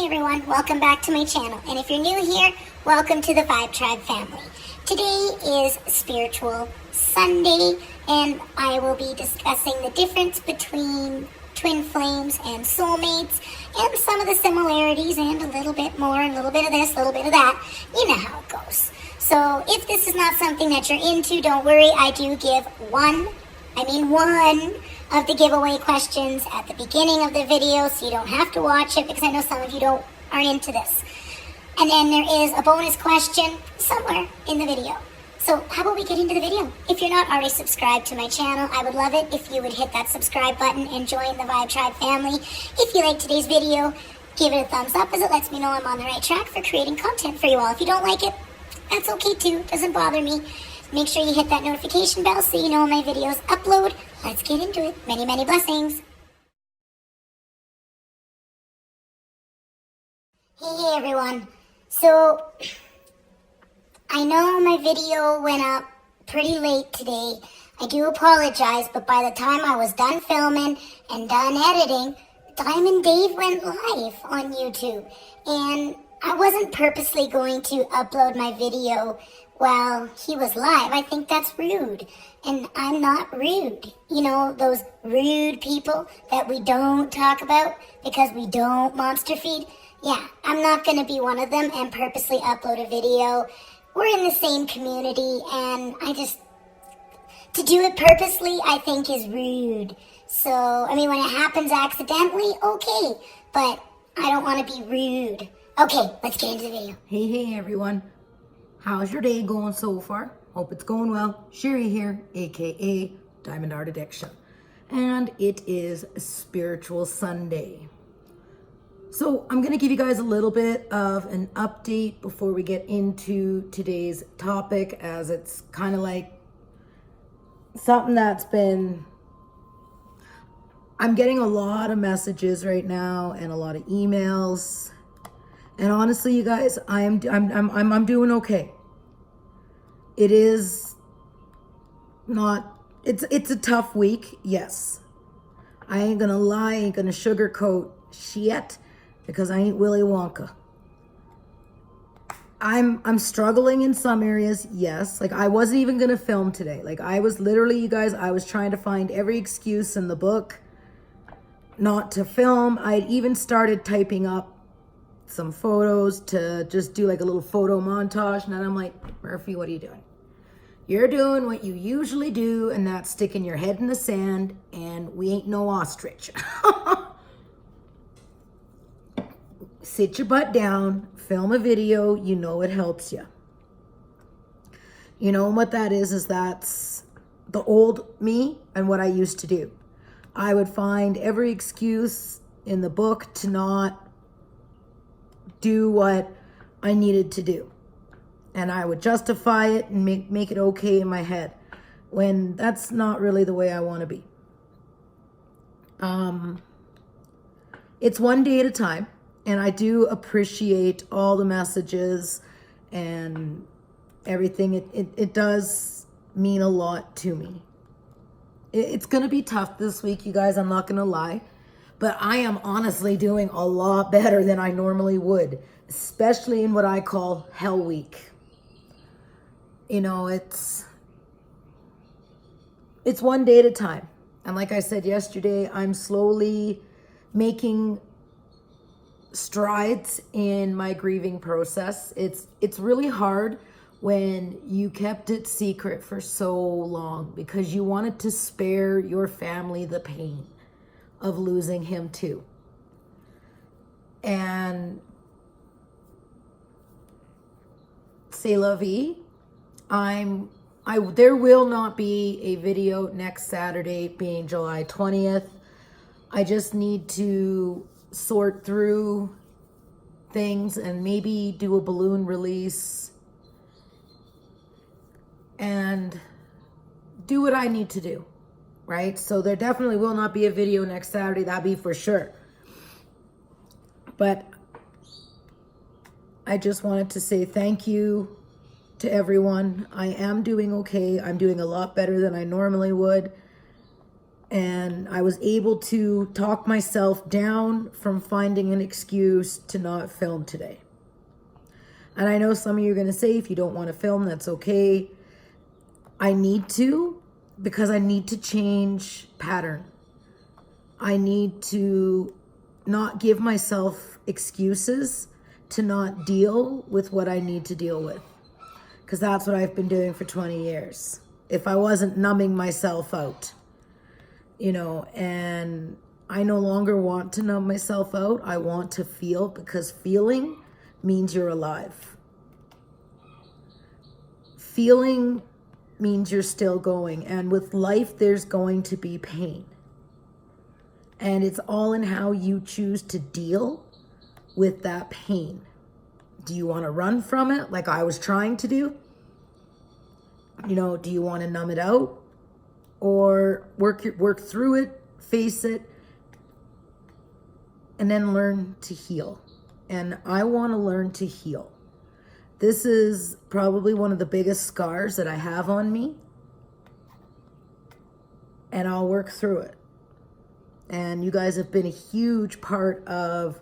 everyone, welcome back to my channel, and if you're new here, welcome to the Vibetribe family. Today is Spiritual Sunday, and I will be discussing the difference between twin flames and soulmates, and some of the similarities, and a little bit more, and a little bit of this, a little bit of that. You know how it goes. So if this is not something that you're into, don't worry, I do give one of the giveaway questions at the beginning of the video, so you don't have to watch it, because I know some of you aren't into this. And then there is a bonus question somewhere in the video. So how about we get into the video? If you're not already subscribed to my channel, I would love it if you would hit that subscribe button and join the Vibetribe family. If you like today's video, give it a thumbs up, as it lets me know I'm on the right track for creating content for you all. If you don't like it, that's okay too, doesn't bother me. Make sure you hit that notification bell so you know when my videos upload. Let's get into it. Many, many blessings. Hey everyone. So, I know my video went up pretty late today. I do apologize, but by the time I was done filming and done editing, Diamond Dave went live on YouTube. And I wasn't purposely going to upload my video while he was live. I think that's rude. And I'm not rude. You know, those rude people that we don't talk about because we don't monster feed? Yeah, I'm not going to be one of them and purposely upload a video. We're in the same community, and to do it purposely, I think is rude. So, I mean, when it happens accidentally, okay, but I don't want to be rude. Okay, let's get into the video. Hey everyone. How's your day going so far? Hope it's going well. Sherry here, aka Diamond Art Addiction. And it is Spiritual Sunday. So I'm going to give you guys a little bit of an update before we get into today's topic, as it's kind of like something that's been... I'm getting a lot of messages right now and a lot of emails. And honestly, you guys, I'm doing okay. It is not, it's a tough week, yes. I ain't gonna lie, I ain't gonna sugarcoat shit, because I ain't Willy Wonka. I'm struggling in some areas, yes. Like, I wasn't even gonna film today. Like, I was literally, you guys, I was trying to find every excuse in the book not to film. I'd even started typing up some photos to just do like a little photo montage, and then I'm like, Murphy, what are you doing? You're doing what you usually do, and that's sticking your head in the sand, and we ain't no ostrich. Sit your butt down, film a video, you know it helps you. You know what that is that's the old me and what I used to do. I would find every excuse in the book to not do what I needed to do. And I would justify it and make it okay in my head, when that's not really the way I want to be. It's one day at a time, and I do appreciate all the messages and everything. It does mean a lot to me. It's going to be tough this week, you guys, I'm not going to lie. But I am honestly doing a lot better than I normally would, especially in what I call Hell Week. You know, it's one day at a time. And like I said yesterday, I'm slowly making strides in my grieving process. It's really hard when you kept it secret for so long, because you wanted to spare your family the pain of losing him too. And c'est la vie. There will not be a video next Saturday, being July 20th. I just need to sort through things and maybe do a balloon release and do what I need to do. Right? So there definitely will not be a video next Saturday, that'll be for sure. But I just wanted to say thank you to everyone. I am doing okay. I'm doing a lot better than I normally would. And I was able to talk myself down from finding an excuse to not film today. And I know some of you are going to say, if you don't want to film, that's okay. I need to, because I need to change pattern. I need to not give myself excuses to not deal with what I need to deal with. Because that's what I've been doing for 20 years. If I wasn't numbing myself out, you know, and I no longer want to numb myself out. I want to feel, because feeling means you're alive. Feeling means you're still going. And with life, there's going to be pain. And it's all in how you choose to deal with that pain. Do you want to run from it like I was trying to do? You know, do you want to numb it out? Or work through it, face it, and then learn to heal? And I want to learn to heal. This is probably one of the biggest scars that I have on me. And I'll work through it. And you guys have been a huge part of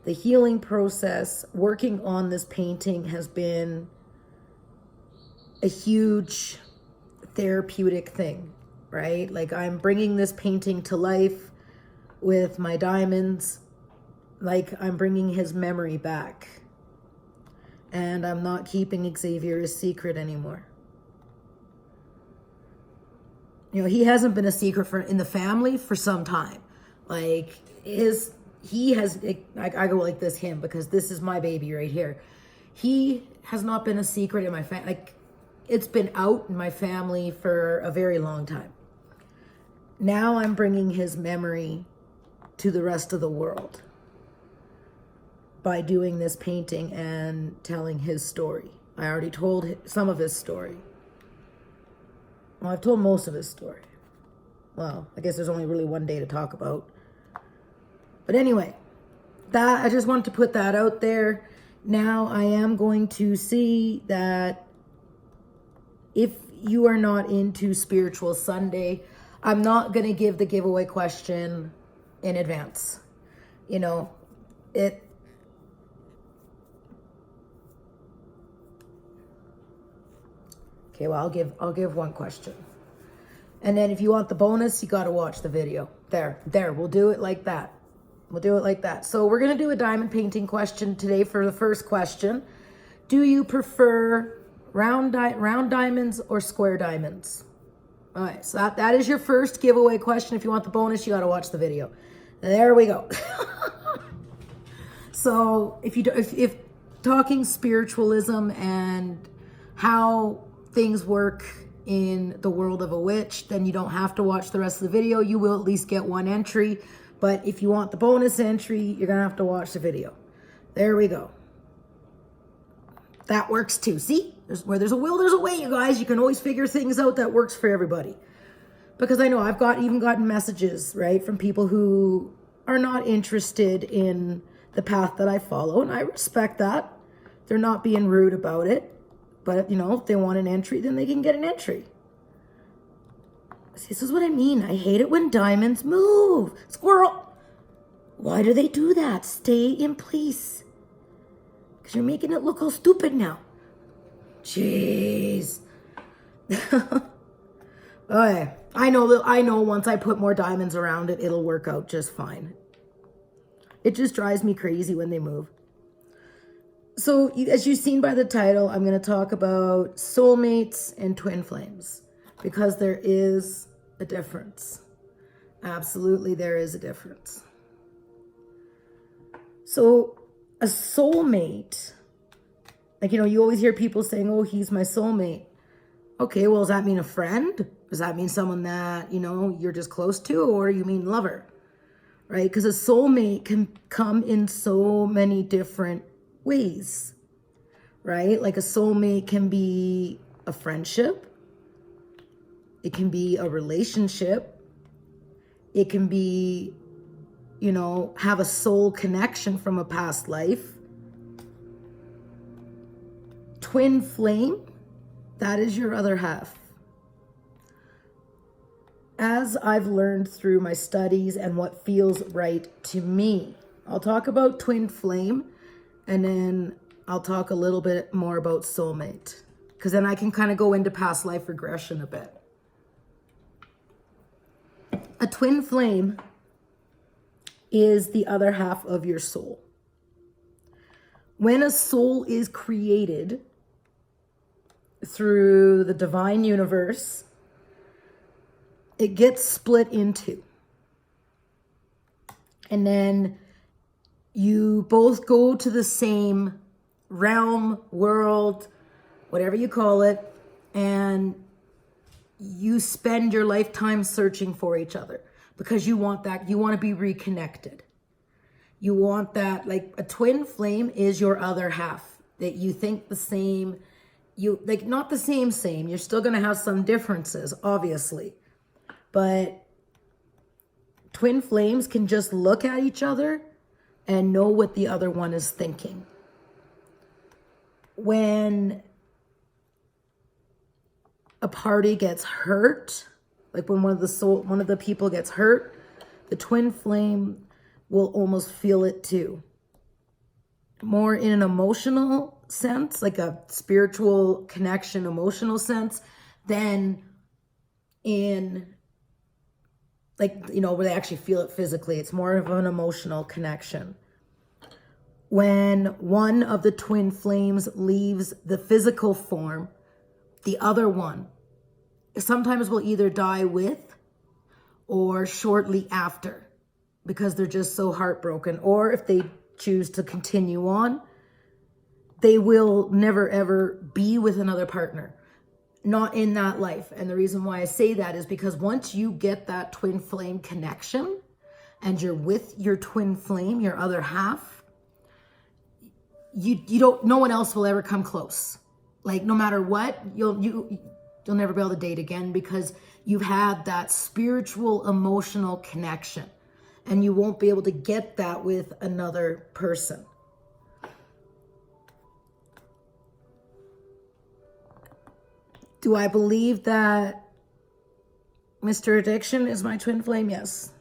the healing process. Working on this painting has been a huge therapeutic thing, right? Like, I'm bringing this painting to life with my diamonds. Like, I'm bringing his memory back. And I'm not keeping Xavier a secret anymore. You know, he hasn't been a secret in the family for some time. Like, he has, I go like this, him, because this is my baby right here. He has not been a secret in my family. Like, it's been out in my family for a very long time. Now I'm bringing his memory to the rest of the world by doing this painting and telling his story. I already told some of his story. Well, I've told most of his story. Well, I guess there's only really one day to talk about. But anyway, I just wanted to put that out there. Now I am going to see that if you are not into Spiritual Sunday, I'm not going to give the giveaway question in advance. You know, okay, well, I'll give one question. And then if you want the bonus, you got to watch the video. There, we'll do it like that. We'll do it like that. So we're going to do a diamond painting question today for the first question. Do you prefer round diamonds or square diamonds? All right, so that is your first giveaway question. If you want the bonus, you got to watch the video. There we go. So if talking spiritualism and how things work in the world of a witch, then you don't have to watch the rest of the video. You will at least get one entry. But if you want the bonus entry, you're going to have to watch the video. There we go. That works too. See? Where there's a will, there's a way, you guys. You can always figure things out that works for everybody. Because I know I've even gotten messages, right, from people who are not interested in the path that I follow. And I respect that. They're not being rude about it. But, you know, if they want an entry, then they can get an entry. See, this is what I mean. I hate it when diamonds move. Squirrel! Why do they do that? Stay in place. Because you're making it look all stupid now. Jeez. Okay. I know once I put more diamonds around it, it'll work out just fine. It just drives me crazy when they move. So, as you've seen by the title, I'm going to talk about soulmates and twin flames. Because there is a difference. Absolutely, there is a difference. So, a soulmate, like, you know, you always hear people saying, oh, he's my soulmate. Okay, well, does that mean a friend? Does that mean someone that, you know, you're just close to, or you mean lover? Right? Because a soulmate can come in so many different ways. Right? Like, a soulmate can be a friendship. It can be a relationship. It can be, you know, have a soul connection from a past life. Twin flame, that is your other half. as I've learned through my studies and what feels right to me. I'll talk about twin flame, and then I'll talk a little bit more about soulmate, because then I can kind of go into past life regression a bit. A twin flame is the other half of your soul. When a soul is created through the divine universe, it gets split in two. And then you both go to the same realm, world, whatever you call it, and you spend your lifetime searching for each other because you want that. You want to be reconnected. You want that, like a twin flame is your other half that you think the same, you like not the same, you're still going to have some differences, obviously. But twin flames can just look at each other and know what the other one is thinking. When a party gets hurt, like when one of the people gets hurt, the twin flame will almost feel it too. More in an emotional sense, like a spiritual connection, emotional sense, than in like, you know, where they actually feel it physically. It's more of an emotional connection. When one of the twin flames leaves the physical form, the other one sometimes will either die with or shortly after, because they're just so heartbroken. Or if they choose to continue on, they will never ever be with another partner. Not in that life. And the reason why I say that is because once you get that twin flame connection and you're with your twin flame, your other half, you don't, no one else will ever come close. Like no matter what, you'll never be able to date again, because you've had that spiritual, emotional connection, and you won't be able to get that with another person. Do I believe that Mr. Addiction is my twin flame? Yes.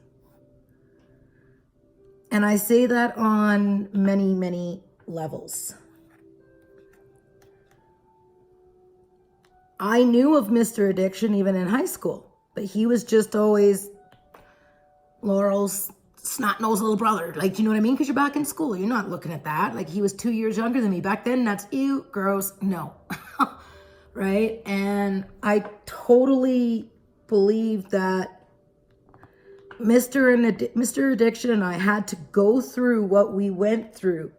And I say that on many, many levels. I knew of Mr. Addiction even in high school, but he was just always Laurel's snot-nosed little brother. Like, do you know what I mean? Because you're back in school. You're not looking at that. Like, he was 2 years younger than me. Back then, that's ew, gross, no. Right? And I totally believe that Mr. Addiction and I had to go through what we went through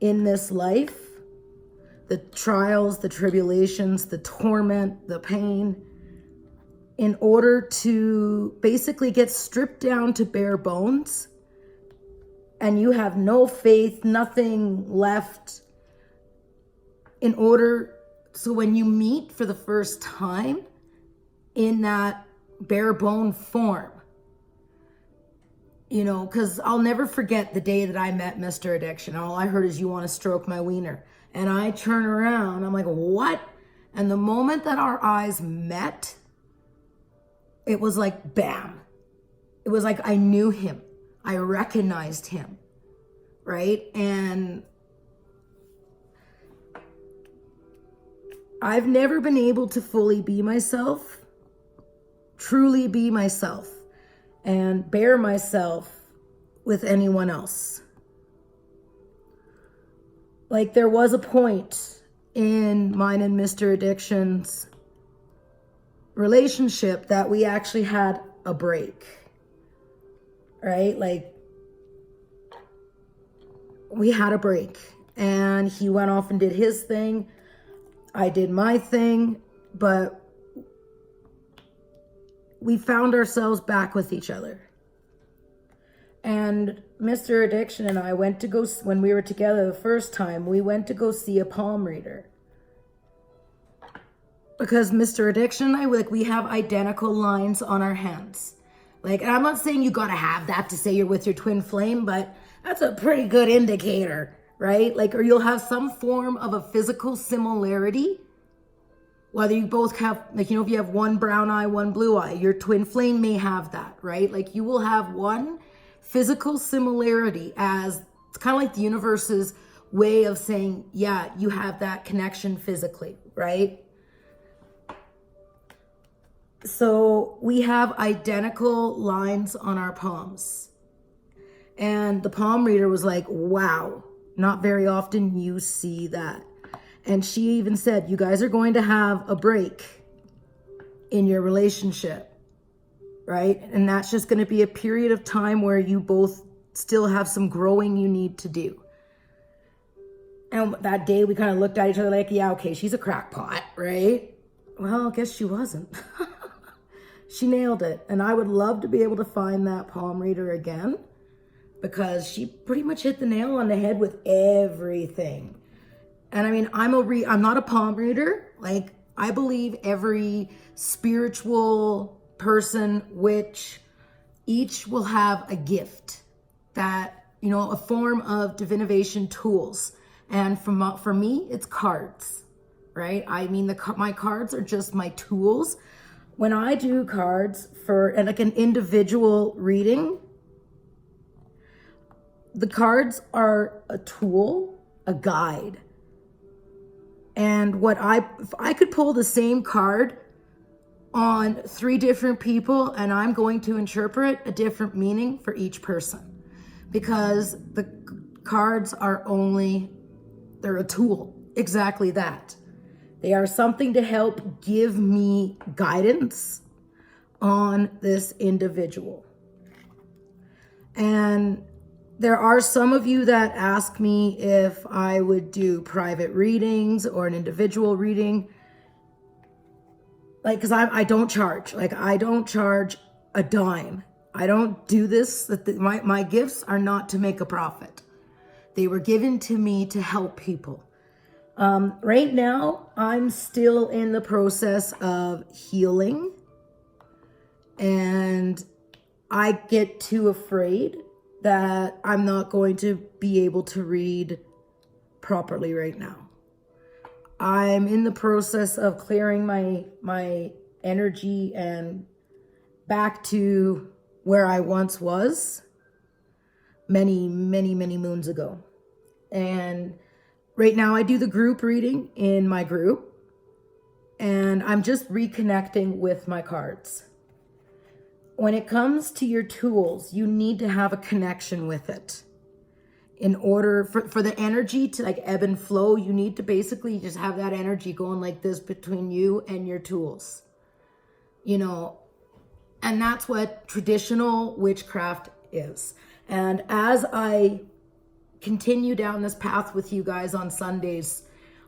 in this life, the trials, the tribulations, the torment, the pain, in order to basically get stripped down to bare bones, and you have no faith, nothing left, in order, so when you meet for the first time in that bare bone form, you know, because I'll never forget the day that I met Mr. Addiction. All I heard is, "You want to stroke my wiener." And I turn around, I'm like, what? And the moment that our eyes met, it was like, bam. It was like I knew him. I recognized him, right? And I've never been able to fully be myself, truly be myself, and bear myself with anyone else. Like, there was a point in mine and Mr. Addiction's relationship that we actually had a break, right? Like, we had a break, and he went off and did his thing. I did my thing, but we found ourselves back with each other. And Mr. Addiction and I went to go, when we were together the first time, we went to go see a palm reader. Because Mr. Addiction and I, like, we have identical lines on our hands. Like, and I'm not saying you gotta have that to say you're with your twin flame, but that's a pretty good indicator, right? Like, or you'll have some form of a physical similarity Whether you both have, like, if you have one brown eye, one blue eye, your twin flame may have that, right? Like, you will have one physical similarity, as it's kind of like the universe's way of saying, yeah, you have that connection physically, right? So we have identical lines on our palms. And the palm reader was like, wow, not very often you see that. And she even said, you guys are going to have a break in your relationship, right? And that's just going to be a period of time where you both still have some growing you need to do. And that day we kind of looked at each other like, yeah, okay, she's a crackpot, right? Well, I guess she wasn't. She nailed it. And I would love to be able to find that palm reader again, because she pretty much hit the nail on the head with everything. And I mean, I'm not a palm reader. Like, I believe every spiritual person, witch, each will have a gift that, a form of divination tools. And for me, it's cards, right? I mean, my cards are just my tools. When I do cards for like an individual reading, the cards are a tool, a guide. And if I could pull the same card on 3 different people, and I'm going to interpret a different meaning for each person, because the cards they're a tool. Exactly that. They are something to help give me guidance on this individual. And there are some of you that ask me if I would do private readings or an individual reading. Like, because I don't charge. Like, I don't charge a dime. I don't do this. My gifts are not to make a profit. They were given to me to help people. Right now, I'm still in the process of healing. And I get too afraid that I'm not going to be able to read properly right now. I'm in the process of clearing my energy and back to where I once was many, many, many moons ago. And right now I do the group reading in my group, and I'm just reconnecting with my cards. When it comes to your tools, you need to have a connection with it. In order for the energy to like ebb and flow, you need to basically just have that energy going like this between you and your tools. And that's what traditional witchcraft is. And as I continue down this path with you guys on Sundays,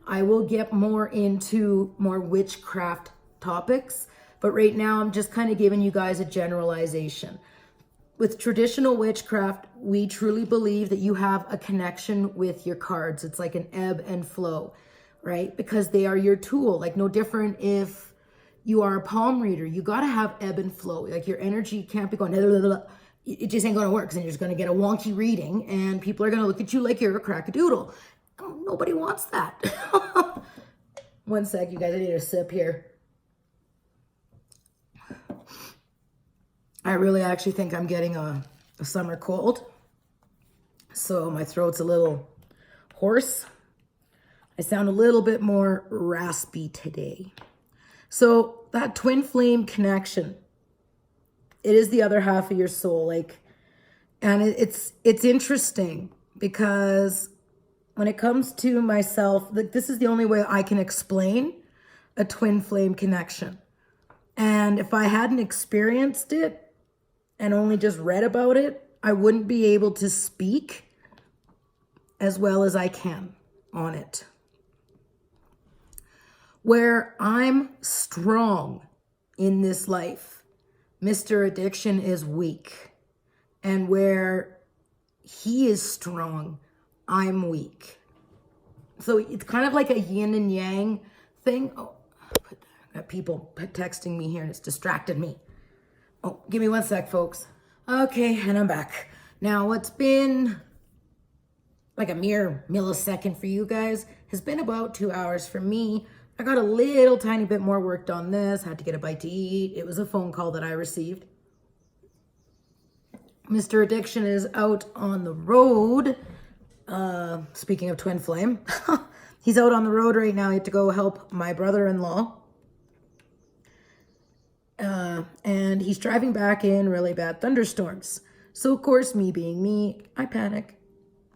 I will get more into more witchcraft topics. But right now, I'm just kind of giving you guys a generalization. With traditional witchcraft, we truly believe that you have a connection with your cards. It's like an ebb and flow, right? Because they are your tool. Like, no different if you are a palm reader. You got to have ebb and flow. Like, your energy can't be going, it just ain't going to work, because then you're just going to get a wonky reading and people are going to look at you like you're a crackadoodle. Oh, nobody wants that. One sec, you guys, I need a sip here. I really actually think I'm getting a summer cold. So my throat's a little hoarse. I sound a little bit more raspy today. So that twin flame connection, it is the other half of your soul. And it's interesting, because when it comes to myself, this is the only way I can explain a twin flame connection. And if I hadn't experienced it and only just read about it, I wouldn't be able to speak as well as I can on it. Where I'm strong in this life, Mr. Addiction is weak. And where he is strong, I'm weak. So it's kind of like a yin and yang thing. Oh, I got people texting me here and it's distracted me. Oh, give me one sec, folks. Okay, and I'm back. Now, what's been like a mere millisecond for you guys has been about 2 hours for me. I got a little tiny bit more work done this. Had to get a bite to eat. It was a phone call that I received. Mr. Addiction is out on the road. Speaking of Twin Flame, he's out on the road right now. He had to go help my brother-in-law. And he's driving back in really bad thunderstorms. So, of course, me being me, I panic,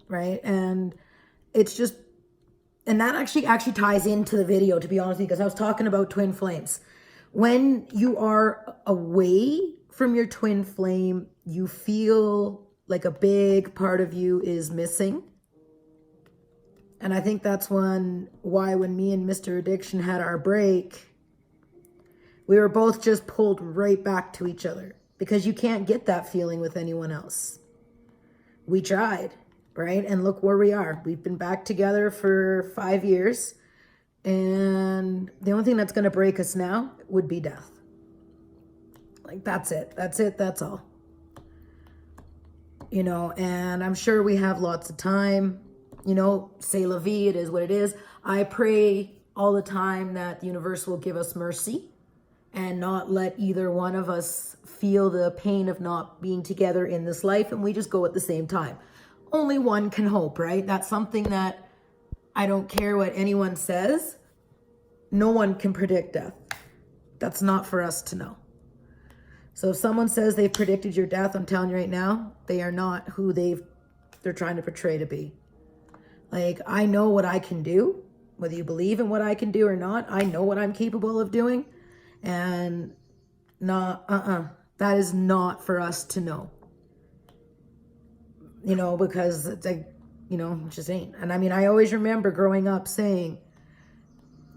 right? And it's just, and that actually ties into the video, to be honest with you, because I was talking about twin flames. When you are away from your twin flame, you feel like a big part of you is missing. And I think that's why when me and Mr. Addiction had our break, we were both just pulled right back to each other, because you can't get that feeling with anyone else. We tried, right? And look where we are. We've been back together for 5 years. And the only thing that's going to break us now would be death. Like, that's it. That's it. That's all. You know, and I'm sure we have lots of time. You know, c'est la vie, it is what it is. I pray all the time that the universe will give us mercy and not let either one of us feel the pain of not being together in this life, and we just go at the same time. Only one can hope, right? That's something that I don't care what anyone says. No one can predict death. That's not for us to know. So if someone says they've predicted your death, I'm telling you right now, they are not who they're trying to portray to be. Like, I know what I can do, whether you believe in what I can do or not. I know what I'm capable of doing, and that is not for us to know. You know, because it's like, you know, it just ain't. And I mean, I always remember growing up saying,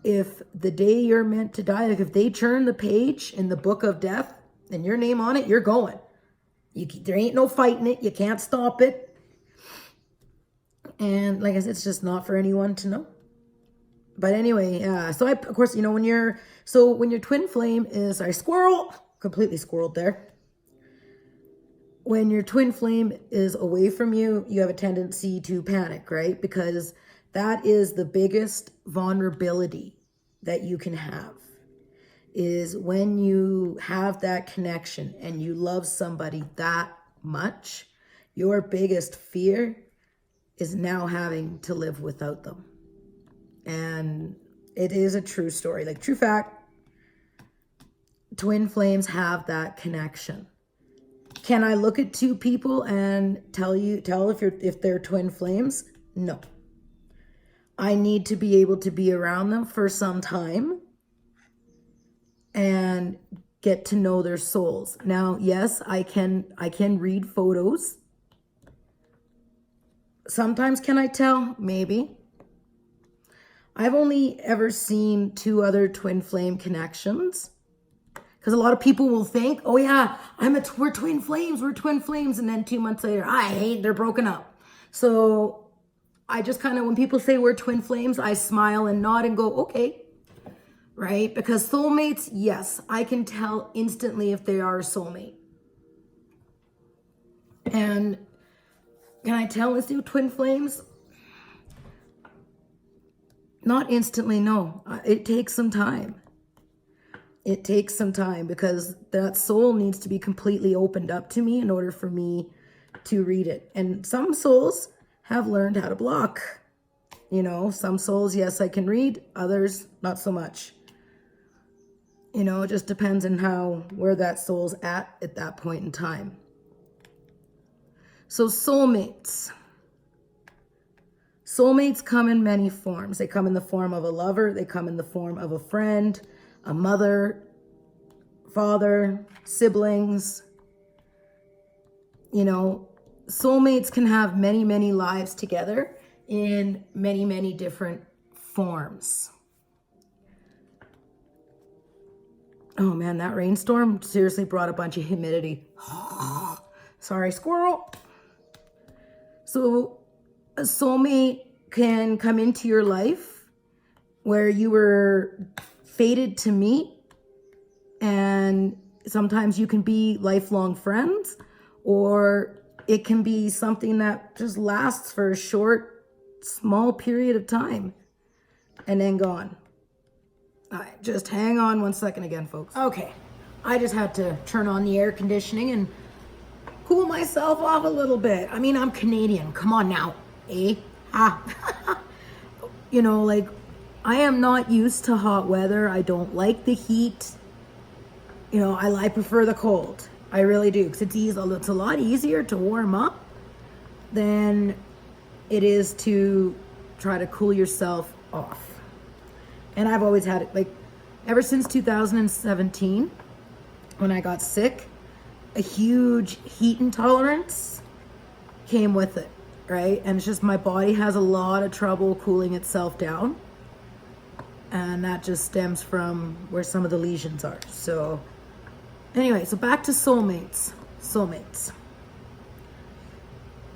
if the day you're meant to die, like if they turn the page in the book of death and your name on it, you're going. There ain't no fighting it. You can't stop it. And like I said, it's just not for anyone to know. But anyway, so of course, you know, when your twin flame is, completely squirreled there. When your twin flame is away from you, you have a tendency to panic, right? Because that is the biggest vulnerability that you can have, is when you have that connection and you love somebody that much, your biggest fear is now having to live without them. And it is a true story, like true fact. Twin flames have that connection. Can I look at two people and tell if they're twin flames? No. I need to be able to be around them for some time and get to know their souls. Now, yes, I can read photos. Sometimes can I tell? Maybe. I've only ever seen 2 other twin flame connections. Because a lot of people will think, oh yeah, we're twin flames. And then 2 months later, they're broken up. So I just kind of, when people say we're twin flames, I smile and nod and go, okay. Right? Because soulmates, yes, I can tell instantly if they are a soulmate. And can I tell if they're twin flames? Not instantly, no. It takes some time. It takes some time because that soul needs to be completely opened up to me in order for me to read it. And some souls have learned how to block. You know, some souls, yes, I can read. Others, not so much. You know, it just depends on where that soul's at that point in time. So soulmates. Soulmates come in many forms. They come in the form of a lover. They come in the form of a friend, a mother, father, siblings. You know, soulmates can have many, many lives together in many, many different forms. Oh man, that rainstorm seriously brought a bunch of humidity. Sorry, squirrel. So a soulmate can come into your life where you were fated to meet, and sometimes you can be lifelong friends, or it can be something that just lasts for a short, small period of time and then gone. Just hang on 1 second again, folks. Okay, I just had to turn on the air conditioning and cool myself off a little bit. I mean, I'm Canadian. Come on now, eh? Ah. You know, like, I am not used to hot weather. I don't like the heat. You know, I prefer the cold. I really do, because it's a lot easier to warm up than it is to try to cool yourself off. And I've always had it, like, ever since 2017, when I got sick, a huge heat intolerance came with it, right? And it's just my body has a lot of trouble cooling itself down. And that just stems from where some of the lesions are. So anyway, so back to soulmates.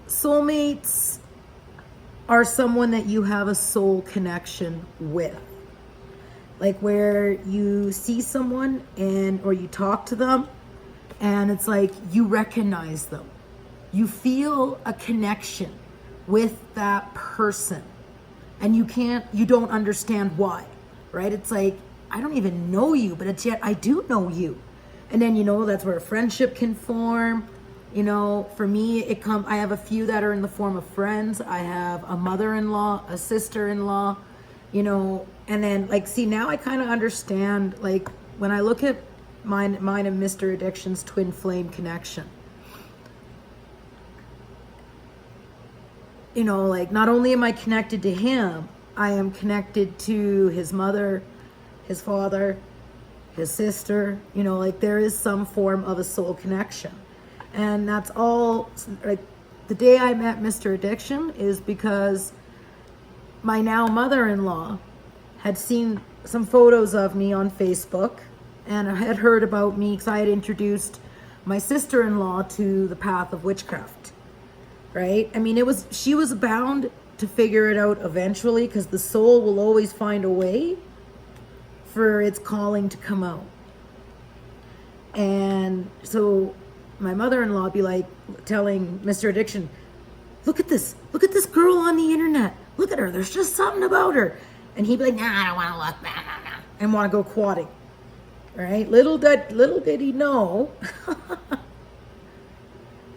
Soulmates are someone that you have a soul connection with. Like where you see someone or you talk to them and it's like you recognize them. You feel a connection with that person and you don't understand why, right? It's like, I don't even know you, but it's yet I do know you. And then, you know, that's where a friendship can form. You know, for me, I have a few that are in the form of friends. I have a mother-in-law, a sister-in-law, you know, and then like, see, now I kind of understand, like when I look at mine and Mr. Addiction's twin flame connection, you know, like not only am I connected to him, I am connected to his mother, his father, his sister, you know, like there is some form of a soul connection. And that's all, like the day I met Mr. Addiction is because my now mother-in-law had seen some photos of me on Facebook and had heard about me because I had introduced my sister-in-law to the path of witchcraft, right? I mean, she was bound to figure it out eventually because the soul will always find a way for its calling to come out. And so my mother-in-law be like telling Mr. Addiction, look at this girl on the internet. Look at her. There's just something about her. And he'd be like, nah, I don't want to look, nah. And want to go quadding. Right? Little did he know.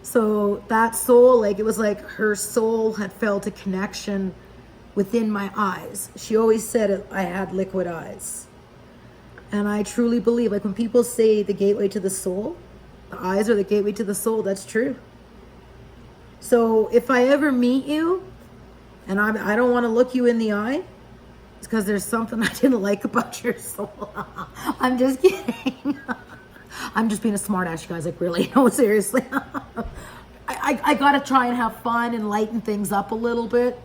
So that soul, like, it was like her soul had felt a connection within my eyes. She always said I had liquid eyes. And I truly believe, like when people say the gateway to the soul, the eyes are the gateway to the soul, that's true. So if I ever meet you and I don't want to look you in the eye, it's because there's something I didn't like about your soul. I'm just kidding. I'm just being a smart ass, you guys, like really, no, seriously. I gotta try and have fun and lighten things up a little bit.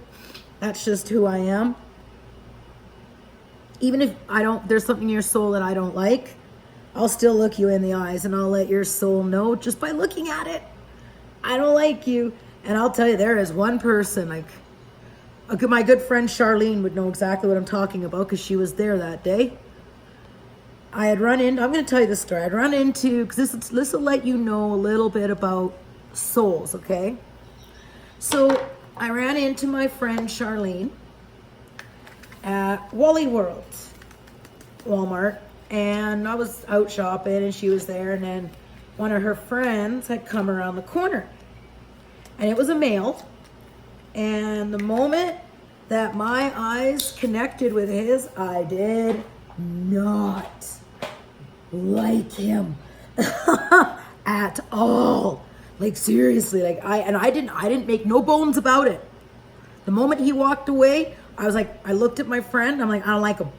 That's just who I am. Even if there's something in your soul that I don't like, I'll still look you in the eyes and I'll let your soul know just by looking at it. I don't like you. And I'll tell you, there is one person, like my good friend Charlene would know exactly what I'm talking about because she was there that day. I had run into, I'm going to tell you this story. I'd run into, because this will let you know a little bit about souls, okay? So I ran into my friend Charlene at Wally World, Walmart, and I was out shopping and she was there, and then one of her friends had come around the corner and it was a male, and the moment that my eyes connected with his, I did not like him at all. Like seriously, like I didn't make no bones about it. The moment he walked away, I was like, I looked at my friend, I'm like, I don't like him.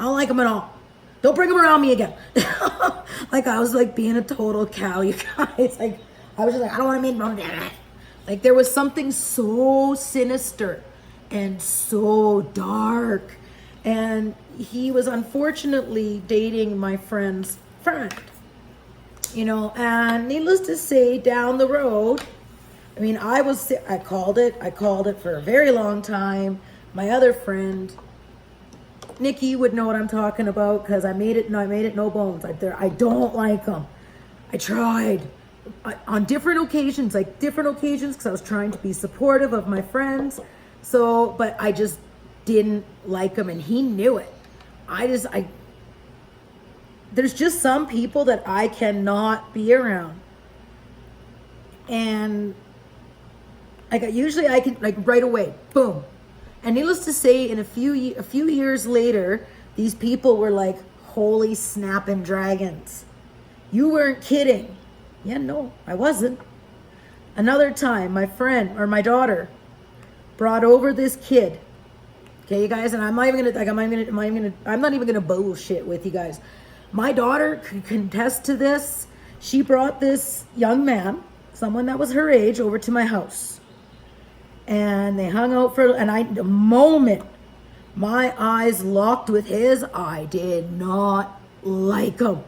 I don't like him at all. Don't bring him around me again. Like I was like being a total cow, you guys. Like I was just like, I don't want to meet him. Like there was something so sinister and so dark. And he was unfortunately dating my friend's friend. You know, and needless to say, down the road, I mean, I called it for a very long time. My other friend, Nikki, would know what I'm talking about because I made it no bones. I don't like him. I tried on different occasions because I was trying to be supportive of my friends. So, but I just didn't like him and he knew it. there's just some people that I cannot be around. And usually I can, like, right away, boom. And needless to say, in a few years later, these people were like, holy snapping dragons. You weren't kidding. Yeah, no, I wasn't. Another time, my friend or my daughter brought over this kid. Okay, you guys, and I'm not even gonna bullshit with you guys. My daughter could contest to this. She brought this young man, someone that was her age, over to my house. And they hung out the moment my eyes locked with his, I did not like him.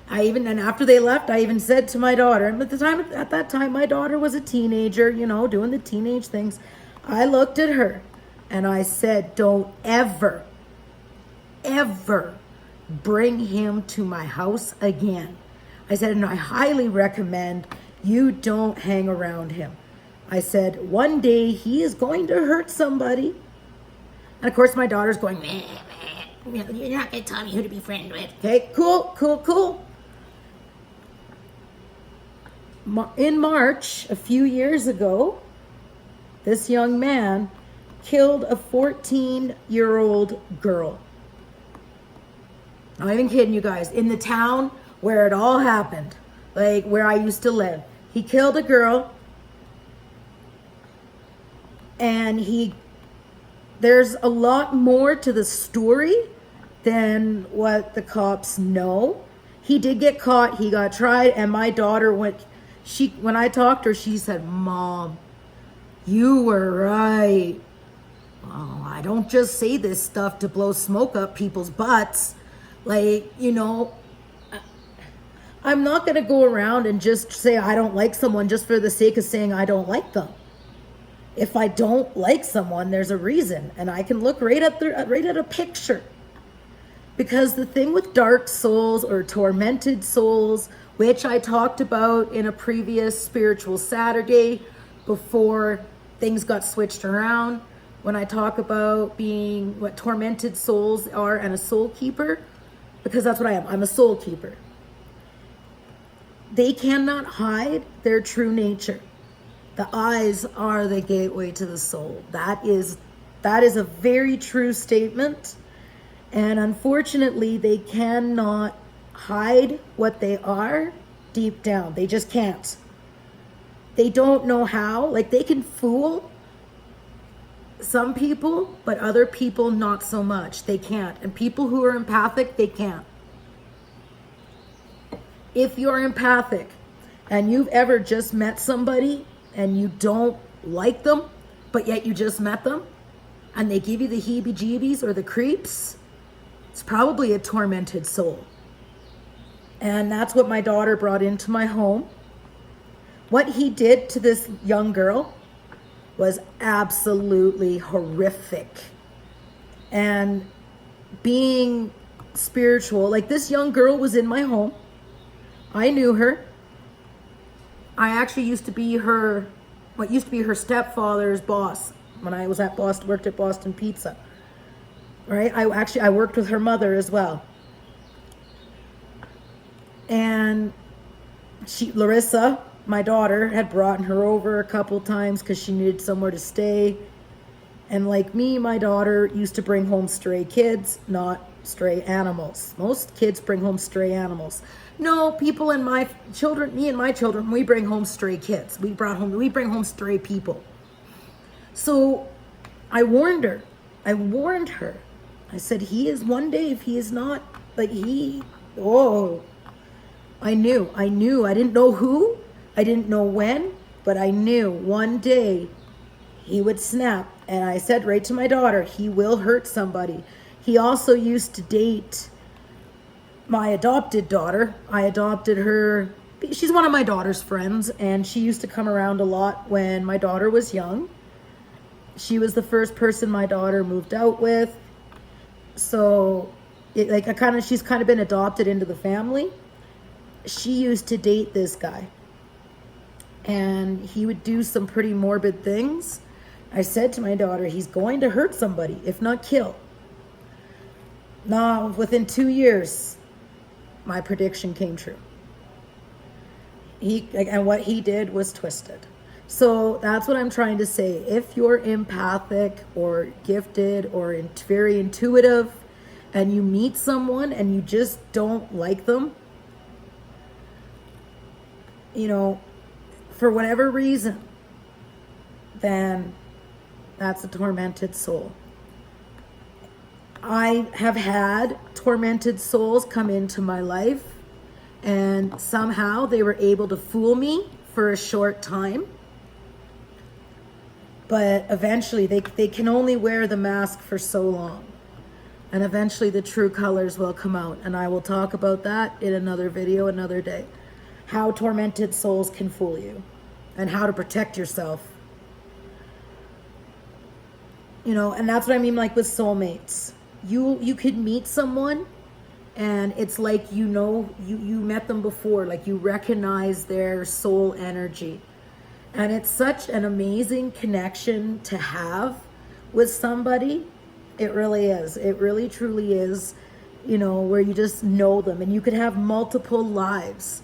And after they left, I even said to my daughter, and at that time, my daughter was a teenager, doing the teenage things. I looked at her and I said, don't ever, ever bring him to my house again. I said, and I highly recommend you don't hang around him. I said, one day he is going to hurt somebody. And of course, my daughter's going, meh, meh. You're not going to tell me who to be friends with. Okay, cool. In March, a few years ago, this young man killed a 14-year-old girl. I'm not even kidding you guys. In the town where it all happened, like where I used to live. He killed a girl, and there's a lot more to the story than what the cops know. He did get caught, he got tried, and my daughter when I talked to her, she said, Mom, you were right. Oh, I don't just say this stuff to blow smoke up people's butts. Like, I'm not going to go around and just say I don't like someone just for the sake of saying I don't like them. If I don't like someone, there's a reason, and I can look right at a picture. Because the thing with dark souls or tormented souls, which I talked about in a previous Spiritual Saturday before things got switched around, when I talk about being what tormented souls are and a soul keeper, because that's what I am. I'm a soul keeper. They cannot hide their true nature. The eyes are the gateway to the soul. That is a very true statement. And unfortunately, they cannot hide what they are deep down. They just can't. They don't know how. Like, they can fool some people, but other people not so much. They can't. And people who are empathic, they can't. If you're empathic and you've ever just met somebody and you don't like them, but yet you just met them and they give you the heebie-jeebies or the creeps, it's probably a tormented soul. And that's what my daughter brought into my home. What he did to this young girl was absolutely horrific. And being spiritual, like, this young girl was in my home. I knew her. I actually what used to be her stepfather's boss when I was worked at Boston Pizza. Right? I worked with her mother as well. And Larissa, my daughter, had brought her over a couple times because she needed somewhere to stay. And like me, my daughter used to bring home stray kids, not stray animals. Most kids bring home stray animals. No, me and my children, we bring home stray kids. We bring home stray people. So I warned her. I said, he is one day, if he is not, I knew. I didn't know who, I didn't know when, but I knew one day he would snap. And I said right to my daughter, he will hurt somebody. He also used to date my adopted daughter. I adopted her. She's one of my daughter's friends, and she used to come around a lot when my daughter was young. She was the first person my daughter moved out with. So she's kind of been adopted into the family. She used to date this guy, and he would do some pretty morbid things. I said to my daughter, he's going to hurt somebody, if not kill. Now, within 2 years, my prediction came true. And what he did was twisted. So that's what I'm trying to say. If you're empathic or gifted or very intuitive, and you meet someone and you just don't like them, you know, for whatever reason, then that's a tormented soul. I have had tormented souls come into my life, and somehow they were able to fool me for a short time. But eventually they can only wear the mask for so long. And eventually the true colors will come out. And I will talk about that in another video another day. How tormented souls can fool you and how to protect yourself. You know, and that's what I mean, like with soulmates. You could meet someone and it's like, you know, you met them before, like you recognize their soul energy. And it's such an amazing connection to have with somebody. It really is. It really truly is, you know, where you just know them and you could have multiple lives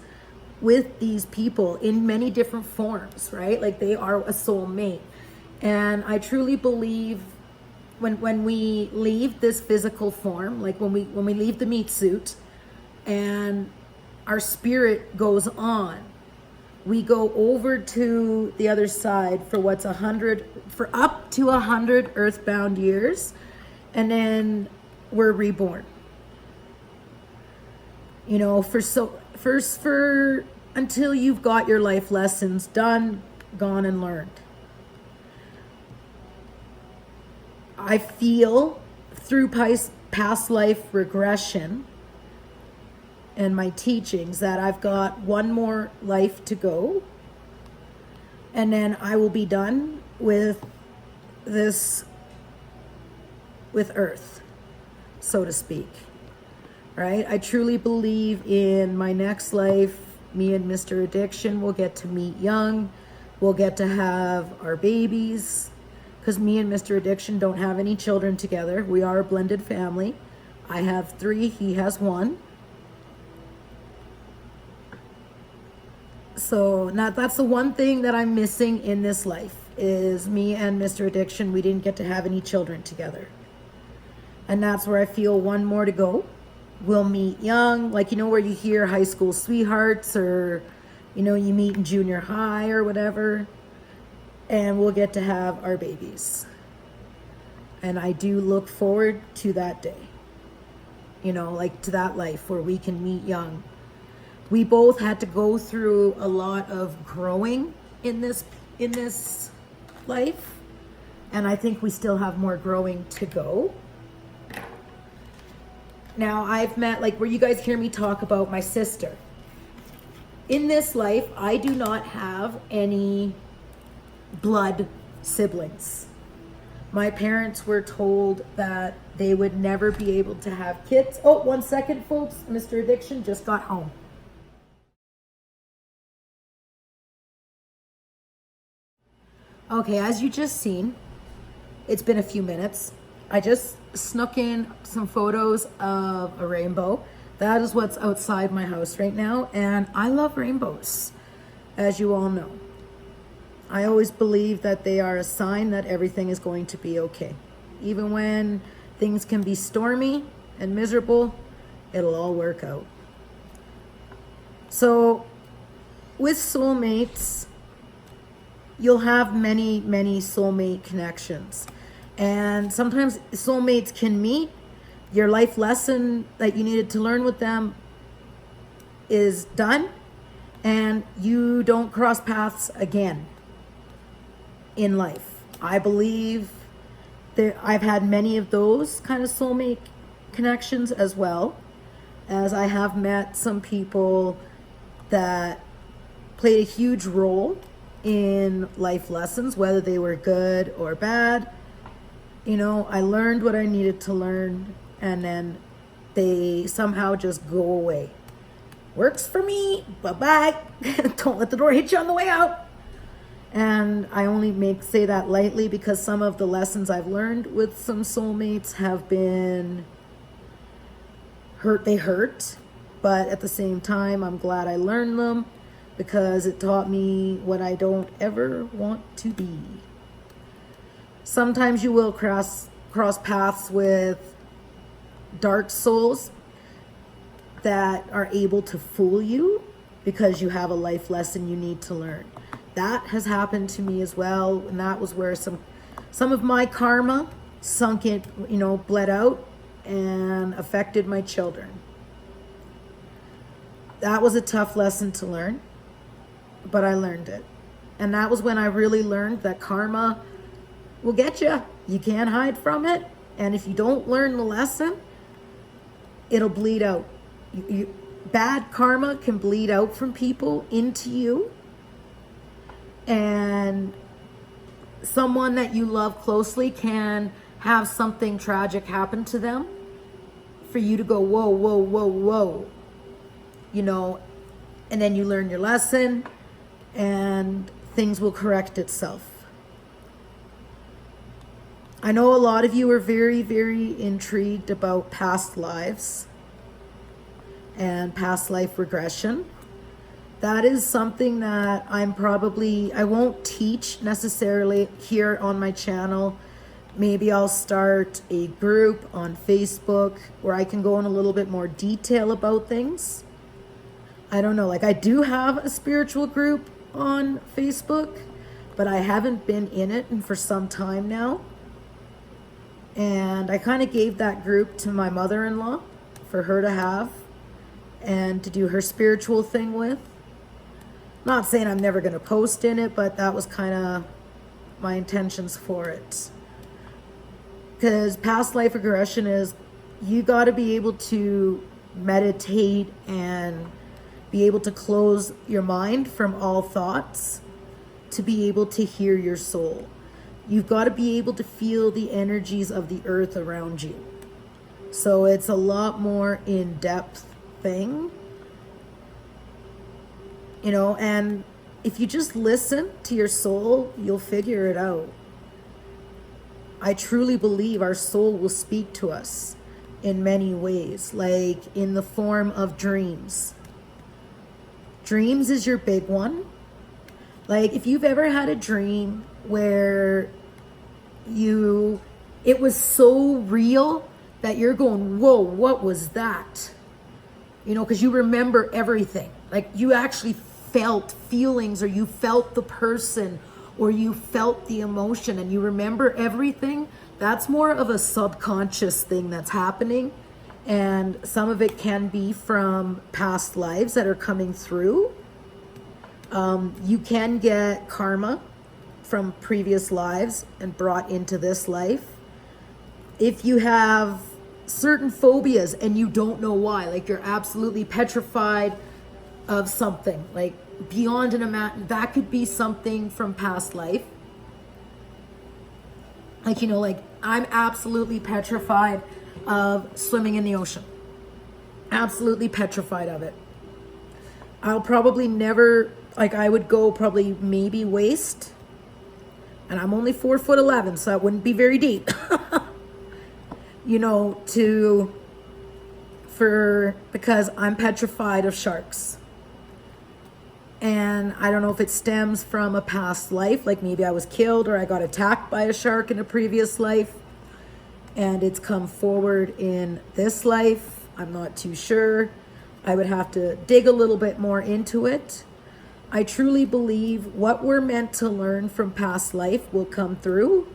with these people in many different forms, right? Like they are a soulmate. And I truly believe when we leave this physical form, like when we leave the meat suit and our spirit goes on, we go over to the other side for what's for up to 100 earthbound years, and then we're reborn. You know, for until you've got your life lessons done, gone, and learned. I feel through past life regression and my teachings that I've got one more life to go, and then I will be done with this, with Earth, so to speak, right? I truly believe in my next life, me and Mr. Addiction will get to meet young, we'll get to have our babies, because me and Mr. Addiction don't have any children together. We are a blended family. I have 3, he has 1. So now that's the one thing that I'm missing in this life, is me and Mr. Addiction, we didn't get to have any children together. And that's where I feel one more to go. We'll meet young, like, you know, where you hear high school sweethearts, or, you know, you meet in junior high or whatever, and we'll get to have our babies. And I do look forward to that day, you know, like to that life where we can meet young. We both had to go through a lot of growing in this life, and I think we still have more growing to go. Now, I've met, like where you guys hear me talk about my sister. In this life, I do not have any blood siblings. My parents were told that they would never be able to have kids. Oh, 1 second, folks. Mr. Addiction just got home. Okay, as you just seen, it's been a few minutes. I just snuck in some photos of a rainbow. That is what's outside my house right now, and I love rainbows, as you all know. I always believe that they are a sign that everything is going to be okay. Even when things can be stormy and miserable, it'll all work out. So with soulmates, you'll have many, many soulmate connections. And sometimes soulmates can meet. Your life lesson that you needed to learn with them is done, and you don't cross paths again in life. I believe that I've had many of those kind of soulmate connections, as well as I have met some people that played a huge role in life lessons, whether they were good or bad. You know, I learned what I needed to learn, and then they somehow just go away. Works for me, bye-bye. Don't let the door hit you on the way out. And I only say that lightly because some of the lessons I've learned with some soulmates have been They hurt, but at the same time, I'm glad I learned them because it taught me what I don't ever want to be. Sometimes you will cross paths with dark souls that are able to fool you because you have a life lesson you need to learn. That has happened to me as well, and that was where some of my karma sunk in, bled out and affected my children. That was a tough lesson to learn, but I learned it. And that was when I really learned that karma will get you. You can't hide from it. And if you don't learn the lesson, it'll bleed out. Bad karma can bleed out from people into you. And someone that you love closely can have something tragic happen to them for you to go, whoa, whoa, whoa, whoa. And then you learn your lesson and things will correct itself. I know a lot of you are very, very intrigued about past lives and past life regression. That is something that I won't teach necessarily here on my channel. Maybe I'll start a group on Facebook where I can go in a little bit more detail about things. I don't know, I do have a spiritual group on Facebook, but I haven't been in it for some time now. And I kind of gave that group to my mother-in-law for her to have and to do her spiritual thing with. Not saying I'm never going to post in it, but that was kind of my intentions for it. Because past life regression is, you got to be able to meditate and be able to close your mind from all thoughts to be able to hear your soul. You've got to be able to feel the energies of the earth around you. So it's a lot more in-depth thing. And if you just listen to your soul, you'll figure it out. I truly believe our soul will speak to us in many ways, like in the form of dreams. Dreams is your big one. Like if you've ever had a dream where it was so real that you're going, whoa, what was that? Because you remember everything. Like you actually felt feelings, or you felt the person, or you felt the emotion, and you remember everything. That's more of a subconscious thing that's happening. And some of it can be from past lives that are coming through. You can get karma from previous lives and brought into this life. If you have certain phobias and you don't know why, like you're absolutely petrified of something, like beyond an amount, that could be something from past life. Like I'm absolutely petrified of swimming in the ocean. Absolutely petrified of it. I'll probably never, I would go probably maybe waist, and I'm only 4'11", so that wouldn't be very deep. Because I'm petrified of sharks. And I don't know if it stems from a past life, like maybe I was killed or I got attacked by a shark in a previous life, and it's come forward in this life. I'm not too sure. I would have to dig a little bit more into it. I truly believe what we're meant to learn from past life will come through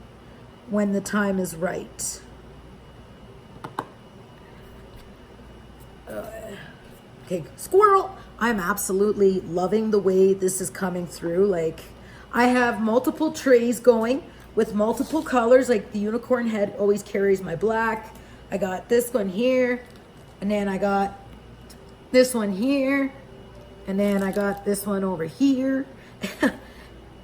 when the time is right. Okay, squirrel. I'm absolutely loving the way this is coming through. Like, I have multiple trays going with multiple colors. Like the unicorn head always carries my black. I got this one here, and then I got this one here, and then I got this one over here.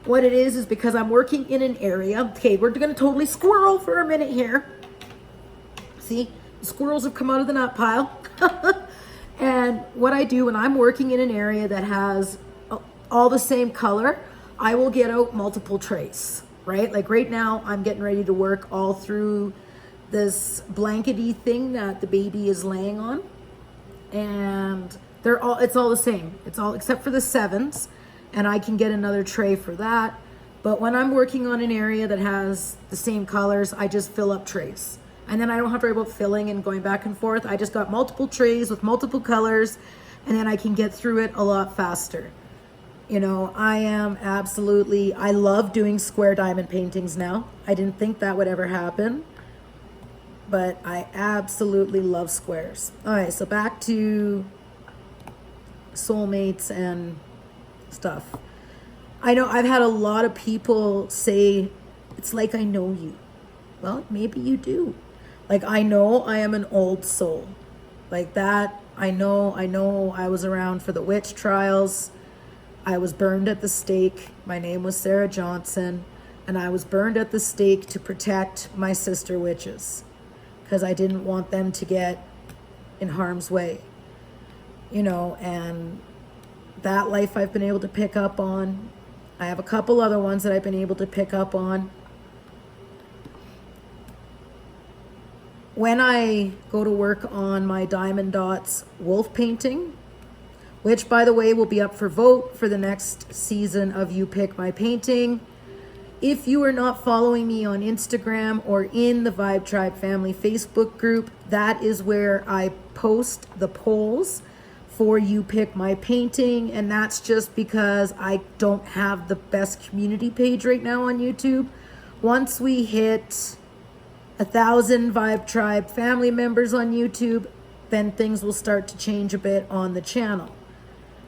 What it is because I'm working in an area. Okay, we're gonna totally squirrel for a minute here. See, the squirrels have come out of the nut pile. And what I do when I'm working in an area that has all the same color, I will get out multiple trays, right? Like right now, I'm getting ready to work all through this blankety thing that the baby is laying on. and it's all the same. It's all except for the 7s, and I can get another tray for that. But when I'm working on an area that has the same colors, I just fill up trays. And then I don't have to worry about filling and going back and forth. I just got multiple trays with multiple colors, and then I can get through it a lot faster. You know, I love doing square diamond paintings now. I didn't think that would ever happen, but I absolutely love squares. All right, so back to soulmates and stuff. I know I've had a lot of people say, it's like I know you. Well, maybe you do. Like, I know I am an old soul. Like that, I know I was around for the witch trials. I was burned at the stake. My name was Sarah Johnson, and I was burned at the stake to protect my sister witches because I didn't want them to get in harm's way. You know, and that life I've been able to pick up on. I have a couple other ones that I've been able to pick up on. When I go to work on my Diamond Dots wolf painting, which by the way will be up for vote for the next season of You Pick My Painting. If you are not following me on Instagram or in the Vibetribe family Facebook group, that is where I post the polls for You Pick My Painting, and that's just because I don't have the best community page right now on YouTube. Once we hit 1,000 Vibetribe family members on YouTube, then things will start to change a bit on the channel.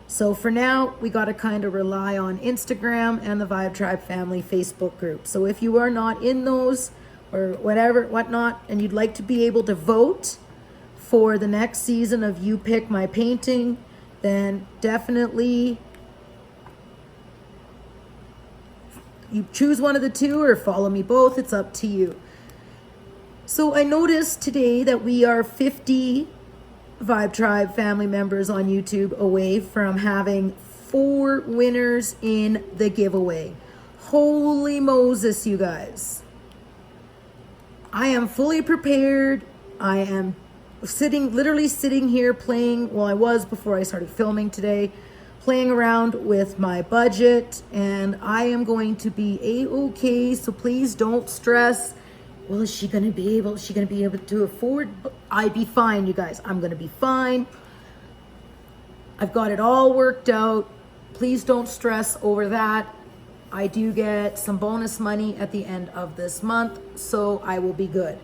So for now, we got to kind of rely on Instagram and the Vibetribe family Facebook group. So if you are not in those or whatnot, and you'd like to be able to vote for the next season of You Pick My Painting, then definitely you choose one of the two or follow me both. It's up to you. So I noticed today that we are 50 Vibetribe family members on YouTube away from having 4 winners in the giveaway. Holy Moses, you guys. I am fully prepared. I am literally sitting here playing, well, I was before I started filming today, playing around with my budget, and I am going to be a-okay, so please don't stress. Well, is she going to be able to afford? I'd be fine, you guys. I'm going to be fine. I've got it all worked out. Please don't stress over that. I do get some bonus money at the end of this month, so I will be good.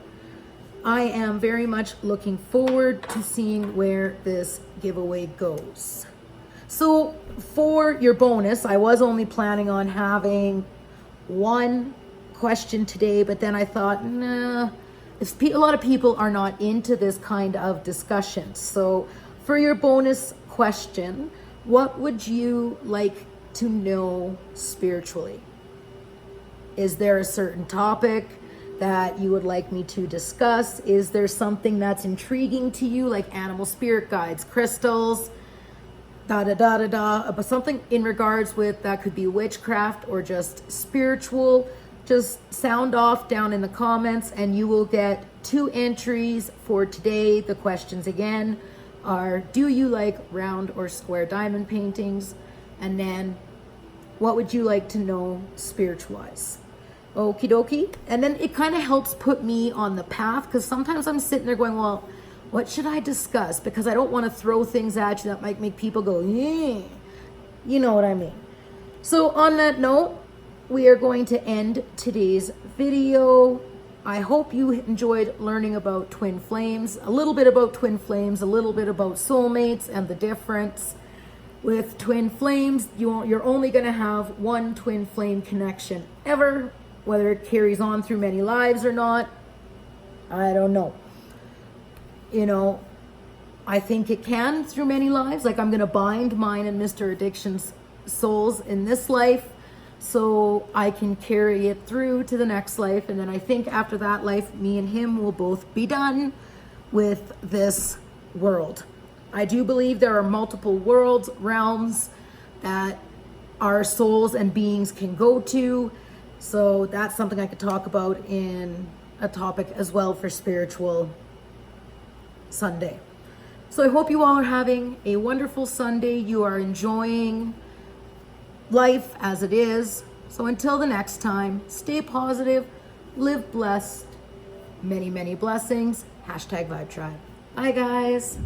I am very much looking forward to seeing where this giveaway goes. So for your bonus, I was only planning on having one question today, but then I thought, nah, a lot of people are not into this kind of discussion. So for your bonus question, what would you like to know spiritually? Is there a certain topic that you would like me to discuss? Is there something that's intriguing to you, like animal spirit guides, crystals, but something in regards with that could be witchcraft or just spiritual? Just sound off down in the comments and you will get 2 entries for today. The questions again are, do you like round or square diamond paintings? And then, what would you like to know spiritual-wise? Okie dokie. And then it kind of helps put me on the path, because sometimes I'm sitting there going, well, what should I discuss? Because I don't want to throw things at you that might make people go, yeah. You know what I mean. So on that note, we are going to end today's video. I hope you enjoyed learning about twin flames, a little bit about twin flames, a little bit about soulmates and the difference. With twin flames, you're only going to have one twin flame connection ever. Whether it carries on through many lives or not, I don't know. You know, I think it can through many lives. Like, I'm going to bind mine and Mr. Addiction's souls in this life so I can carry it through to the next life. And then I think after that life, me and him will both be done with this world. I do believe there are multiple worlds, realms that our souls and beings can go to. So that's something I could talk about in a topic as well for Spiritual Sunday. So I hope you all are having a wonderful Sunday. You are enjoying life as it is. So until the next time, stay positive, live blessed, many, many blessings. #Vibetribe. Bye, guys.